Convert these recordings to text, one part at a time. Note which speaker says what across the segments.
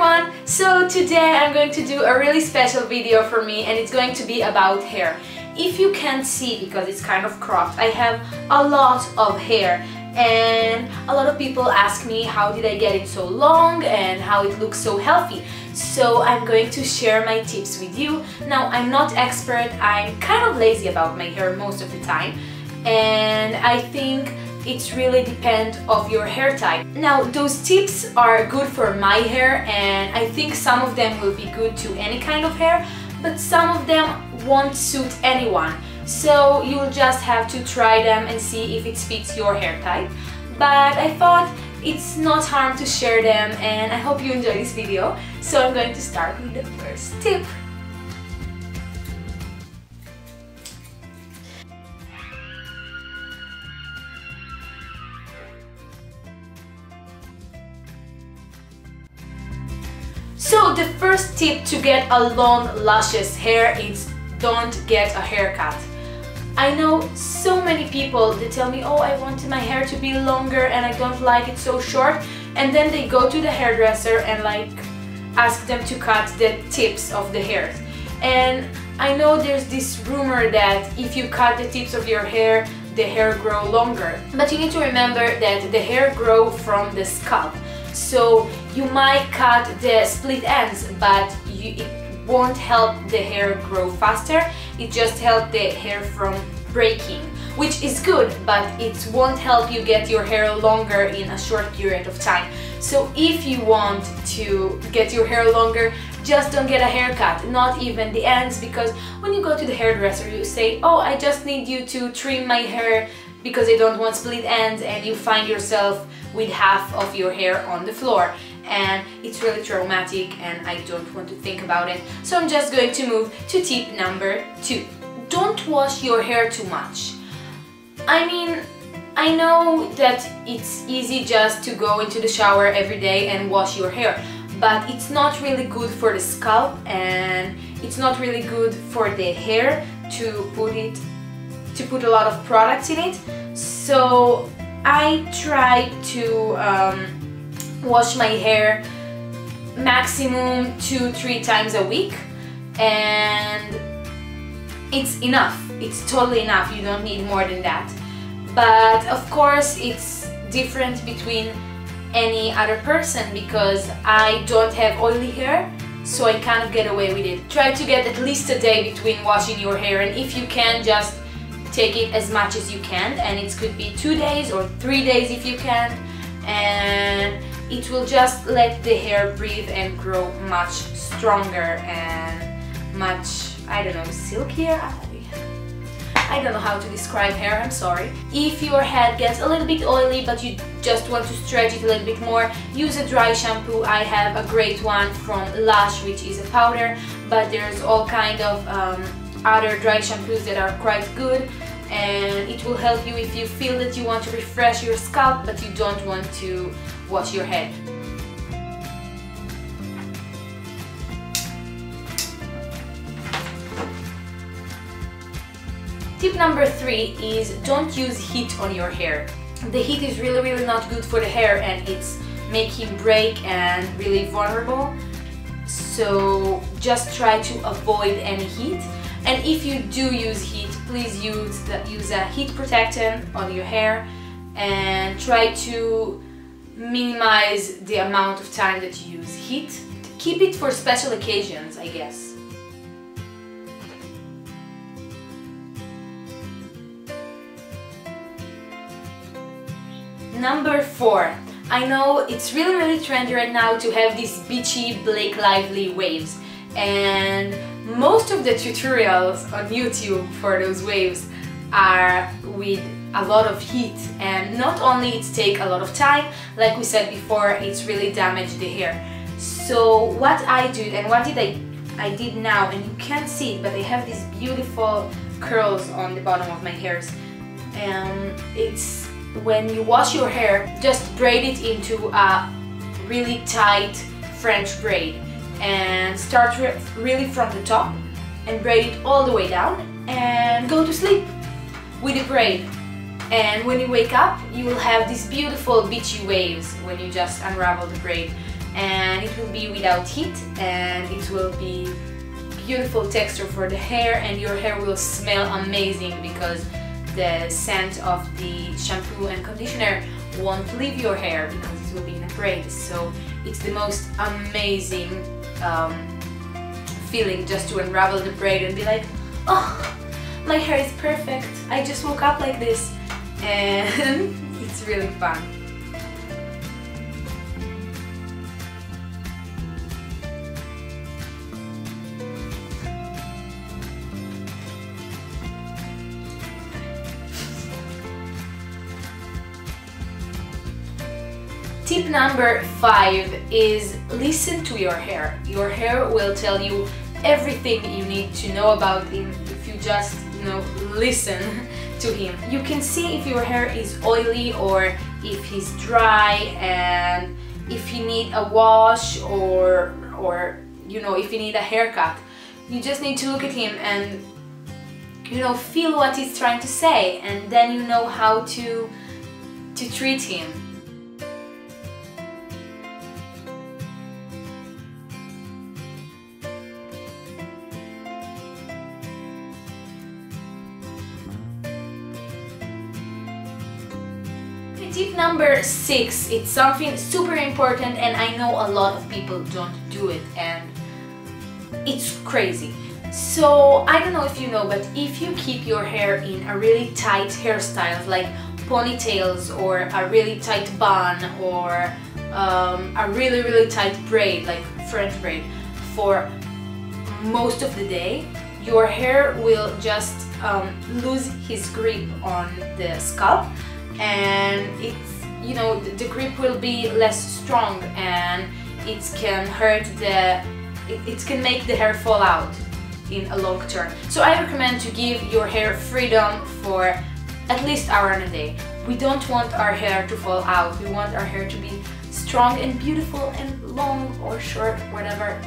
Speaker 1: everyone! So today I'm going to do a really special video for me, and it's going to be about hair. If you can't see, because it's kind of cropped, I have a lot of hair, and a lot of people ask me how did I get it so long and how it looks so healthy. So I'm going to share my tips with you. Now, I'm not expert, I'm kind of lazy about my hair most of the time, and I think it's really depend of your hair type. Now, those tips are good for my hair, and I think some of them will be good to any kind of hair, but some of them won't suit anyone. So you'll just have to try them and see if it fits your hair type. But I thought it's not harm to share them, and I hope you enjoy this video. So I'm going to start with the first tip. So the first tip to get a long luscious hair is don't get a haircut. I know so many people that tell me, oh, I want my hair to be longer and I don't like it so short, and then they go to the hairdresser and like ask them to cut the tips of the hairs. And I know there's this rumor that if you cut the tips of your hair, the hair grow longer. But you need to remember that the hair grow from the scalp. So you might cut the split ends, but it won't help the hair grow faster. It just helps the hair from breaking, which is good, but it won't help you get your hair longer in a short period of time. So if you want to get your hair longer, just don't get a haircut, not even the ends, because when you go to the hairdresser you say, oh, I just need you to trim my hair because I don't want split ends, and you find yourself with half of your hair on the floor, and it's really traumatic and I don't want to think about it. So I'm just going to move to tip number 2. Don't wash your hair too much. I mean, I know that it's easy just to go into the shower every day and wash your hair, but it's not really good for the scalp, and it's not really good for the hair to put a lot of products in it. So I try to wash my hair maximum 2-3 times a week, and it's enough. It's totally enough. You don't need more than that. But of course it's different between any other person, because I don't have oily hair, so I kind of get away with it. Try to get at least a day between washing your hair, and if you can, just take it as much as you can, and it could be 2 days or 3 days if you can, and it will just let the hair breathe and grow much stronger and much, I don't know, silkier? I don't know how to describe hair, I'm sorry. If your head gets a little bit oily but you just want to stretch it a little bit more, use a dry shampoo. I have a great one from Lush, which is a powder, but there's all kind of other dry shampoos that are quite good, and it will help you if you feel that you want to refresh your scalp but you don't want to wash your head. Tip number 3 is don't use heat on your hair. The heat is really not good for the hair, and it's making break and really vulnerable. So just try to avoid any heat. And if you do use heat, please use a heat protectant on your hair, and try to minimize the amount of time that you use heat. Keep it for special occasions, I guess. Number 4. I know it's really trendy right now to have these beachy Blake Lively waves, and most of the tutorials on YouTube for those waves are with a lot of heat, and not only it takes a lot of time, like we said before, it's really damaged the hair. So what I did, and what I did now, and you can't see it, but I have these beautiful curls on the bottom of my hairs. It's when you wash your hair, just braid it into a really tight French braid, and start really from the top and braid it all the way down, and go to sleep with the braid. And when you wake up, you will have these beautiful beachy waves when you just unravel the braid. and it will be without heat, and it will be beautiful texture for the hair, and your hair will smell amazing because the scent of the shampoo and conditioner won't leave your hair because it will be in a braid. So it's the most amazing feeling just to unravel the braid and be like, oh, my hair is perfect, I just woke up like this, and it's really fun. Tip number 5 is listen to your hair. Your hair will tell you everything you need to know about him if you just, listen to him. You can see if your hair is oily or if he's dry, and if you need a wash or if you need a haircut. You just need to look at him and feel what he's trying to say, and then you know how to treat him. Tip number 6, it's something super important, and I know a lot of people don't do it, and it's crazy. So I don't know if you know, but if you keep your hair in a really tight hairstyle like ponytails or a really tight bun or a really tight braid like French braid for most of the day, your hair will just lose his grip on the scalp, and it's the grip will be less strong, and it can hurt it can make the hair fall out in a long term. So I recommend to give your hair freedom for at least an hour in a day. We don't want our hair to fall out. We want our hair to be strong and beautiful and long or short, whatever.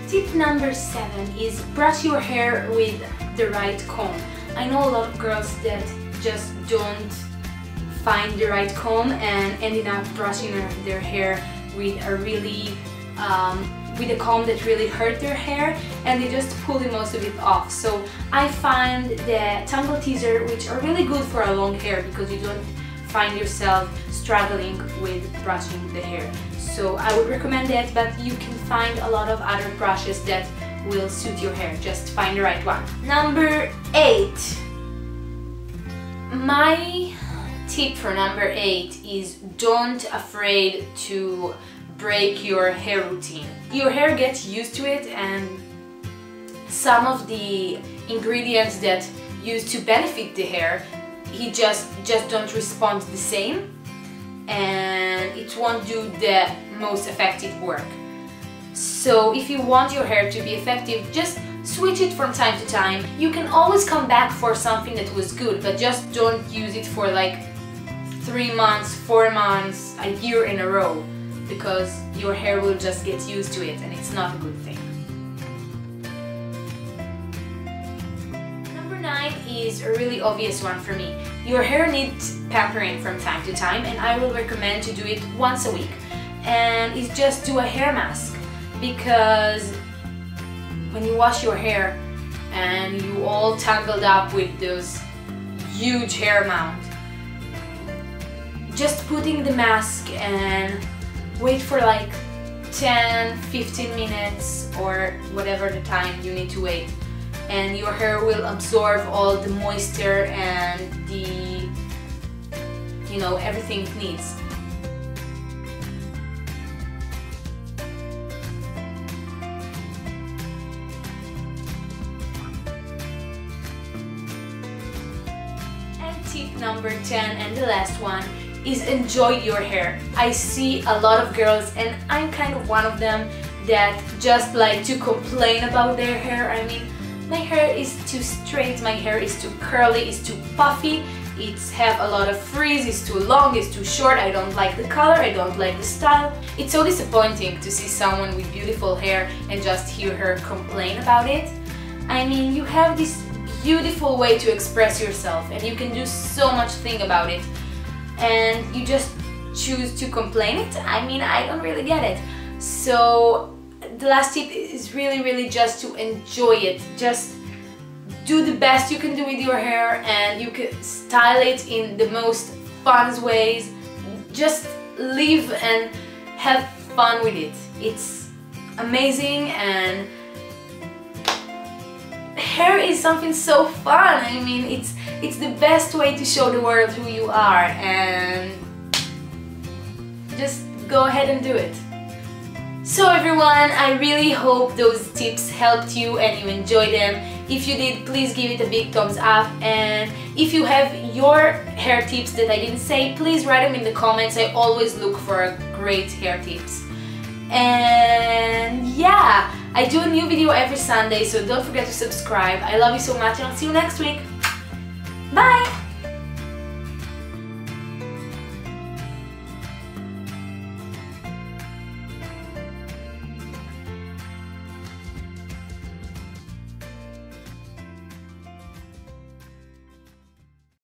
Speaker 1: Tip number 7 is brush your hair with the right comb. I know a lot of girls that just don't find the right comb and ended up brushing their hair with a comb that really hurt their hair, and they just pull most of it off. So I find the Tangle Teezer, which are really good for a long hair because you don't find yourself struggling with brushing the hair. So I would recommend that, but you can find a lot of other brushes that will suit your hair. Just find the right one. Number 8. My tip for number 8 is don't afraid to break your hair routine. Your hair gets used to it, and some of the ingredients that used to benefit the hair, he just don't respond the same, and it won't do the most effective work. So if you want your hair to be effective, just switch it from time to time. You can always come back for something that was good, but just don't use it for like 3 months, 4 months, a year in a row, because your hair will just get used to it, and it's not a good thing. Number 9 is a really obvious one for me. Your hair needs pampering from time to time, and I will recommend to do it once a week. And it's just do a hair mask, because when you wash your hair and you all tangled up with those huge hair mound, just putting the mask and wait for like 10-15 minutes or whatever the time you need to wait, and your hair will absorb all the moisture and the everything it needs. Tip number 10 and the last one is enjoy your hair. I see a lot of girls, and I'm kind of one of them, that just like to complain about their hair. I mean, my hair is too straight, my hair is too curly, it's too puffy, it's have a lot of frizz, it's too long, it's too short, I don't like the color, I don't like the style. It's so disappointing to see someone with beautiful hair and just hear her complain about it. I mean, you have this beautiful way to express yourself and you can do so much thing about it, and you just choose to complain it. I mean, I don't really get it. So the last tip is really just to enjoy it. Just do the best you can do with your hair, and you can style it in the most fun ways. Just live and have fun with it. It's amazing, and hair is something so fun. I mean, it's the best way to show the world who you are, and just go ahead and do it. So everyone, I really hope those tips helped you and you enjoyed them. If you did, please give it a big thumbs up, and if you have your hair tips that I didn't say, please write them in the comments. I always look for great hair tips. And yeah, I do a new video every Sunday, so don't forget to subscribe. I love you so much, and I'll see you next week.